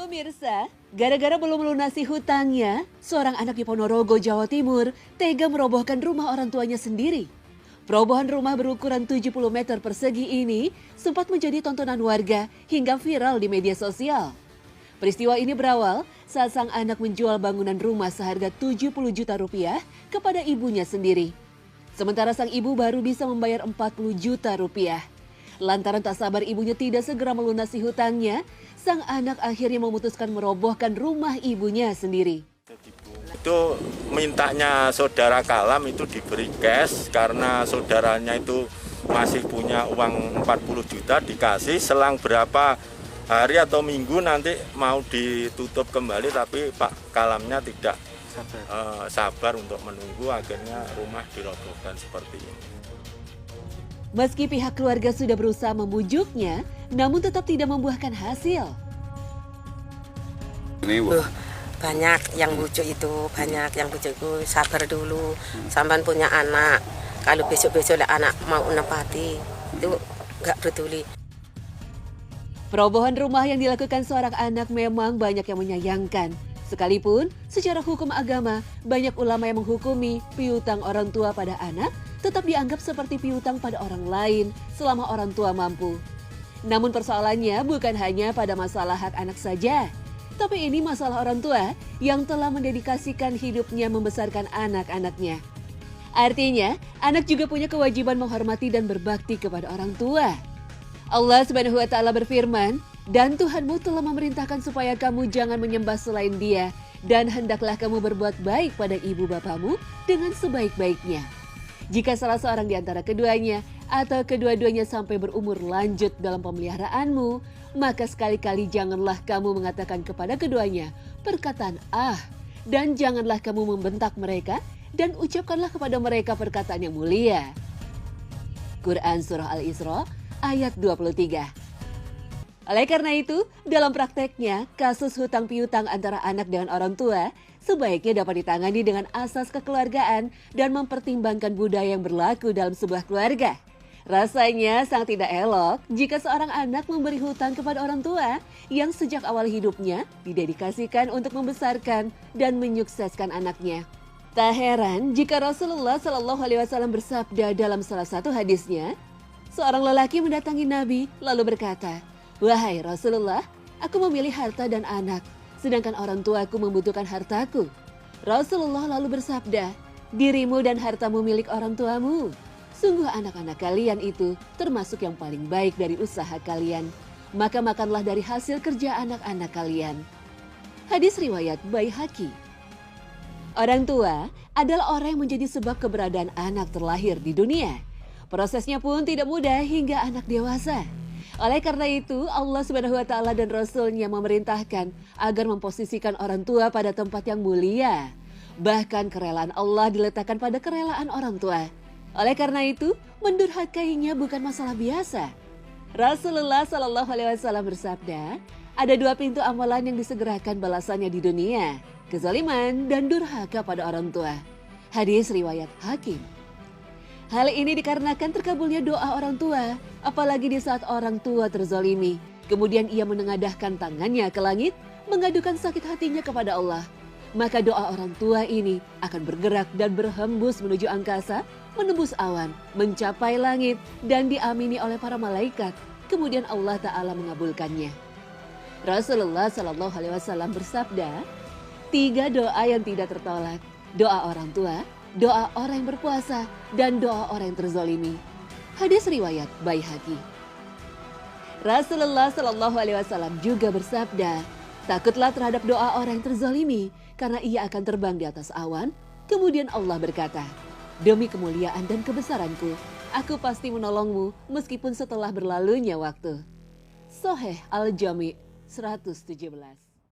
Pemirsa, gara-gara belum melunasi hutangnya, seorang anak di Ponorogo, Jawa Timur, tega merobohkan rumah orang tuanya sendiri. Perobohan rumah berukuran 70 meter persegi ini sempat menjadi tontonan warga hingga viral di media sosial. Peristiwa ini berawal saat sang anak menjual bangunan rumah seharga 70 juta rupiah kepada ibunya sendiri. Sementara sang ibu baru bisa membayar 40 juta rupiah. Lantaran tak sabar ibunya tidak segera melunasi hutangnya, sang anak akhirnya memutuskan merobohkan rumah ibunya sendiri. Itu mintanya saudara Kalam itu diberi cash karena saudaranya itu masih punya uang 40 juta dikasih selang berapa hari atau minggu nanti mau ditutup kembali, tapi Pak Kalamnya tidak sabar untuk menunggu, akhirnya rumah dirobohkan seperti ini. Meski pihak keluarga sudah berusaha membujuknya, namun tetap tidak membuahkan hasil. Banyak yang bujuk itu, sabar dulu, sampan punya anak. Kalau besok-besok anak mau nepati, itu nggak peduli. Perobohan rumah yang dilakukan seorang anak memang banyak yang menyayangkan. Sekalipun secara hukum agama, banyak ulama yang menghukumi piutang orang tua pada anak tetap dianggap seperti piutang pada orang lain selama orang tua mampu. Namun persoalannya bukan hanya pada masalah hak anak saja, tapi ini masalah orang tua yang telah mendedikasikan hidupnya membesarkan anak-anaknya. Artinya, anak juga punya kewajiban menghormati dan berbakti kepada orang tua. Allah Subhanahu wa Ta'ala berfirman, "Dan Tuhanmu telah memerintahkan supaya kamu jangan menyembah selain Dia, dan hendaklah kamu berbuat baik pada ibu bapamu dengan sebaik-baiknya." Jika salah seorang di antara keduanya atau kedua-duanya sampai berumur lanjut dalam pemeliharaanmu, maka sekali-kali janganlah kamu mengatakan kepada keduanya perkataan dan janganlah kamu membentak mereka dan ucapkanlah kepada mereka perkataan yang mulia. Quran Surah Al-Isra ayat 23. Oleh karena itu, dalam prakteknya, kasus hutang piutang antara anak dengan orang tua sebaiknya dapat ditangani dengan asas kekeluargaan dan mempertimbangkan budaya yang berlaku dalam sebuah keluarga. Rasanya sangat tidak elok jika seorang anak memberi hutang kepada orang tua yang sejak awal hidupnya didedikasikan untuk membesarkan dan menyukseskan anaknya. Tak heran jika Rasulullah SAW bersabda dalam salah satu hadisnya, seorang lelaki mendatangi Nabi lalu berkata, "Wahai Rasulullah, aku memilih harta dan anak, sedangkan orang tuaku membutuhkan hartaku." Rasulullah lalu bersabda, "Dirimu dan hartamu milik orang tuamu. Sungguh anak-anak kalian itu termasuk yang paling baik dari usaha kalian. Maka makanlah dari hasil kerja anak-anak kalian." Hadis riwayat Baihaqi. Orang tua adalah orang yang menjadi sebab keberadaan anak terlahir di dunia. Prosesnya pun tidak mudah hingga anak dewasa. Oleh karena itu, Allah Subhanahu wa Ta'ala dan Rasul-Nya memerintahkan agar memposisikan orang tua pada tempat yang mulia. Bahkan kerelaan Allah diletakkan pada kerelaan orang tua. Oleh karena itu, mendurhakainya bukan masalah biasa. Rasulullah SAW bersabda, ada dua pintu amalan yang disegerakan balasannya di dunia, kezaliman dan durhaka pada orang tua. Hadis riwayat Hakim. Hal ini dikarenakan terkabulnya doa orang tua, apalagi di saat orang tua terzalimi. Kemudian ia menengadahkan tangannya ke langit, mengadukan sakit hatinya kepada Allah. Maka doa orang tua ini akan bergerak dan berhembus menuju angkasa, menembus awan, mencapai langit, dan diamini oleh para malaikat. Kemudian Allah Ta'ala mengabulkannya. Rasulullah SAW bersabda, 3 doa yang tidak tertolak, doa orang tua, doa orang yang berpuasa, dan doa orang yang terzalimi. Hadis riwayat Baihaqi. Rasulullah SAW juga bersabda, takutlah terhadap doa orang yang terzalimi, karena ia akan terbang di atas awan. Kemudian Allah berkata, demi kemuliaan dan kebesaranku, aku pasti menolongmu meskipun setelah berlalunya waktu. Sahih Al-Jami' 117.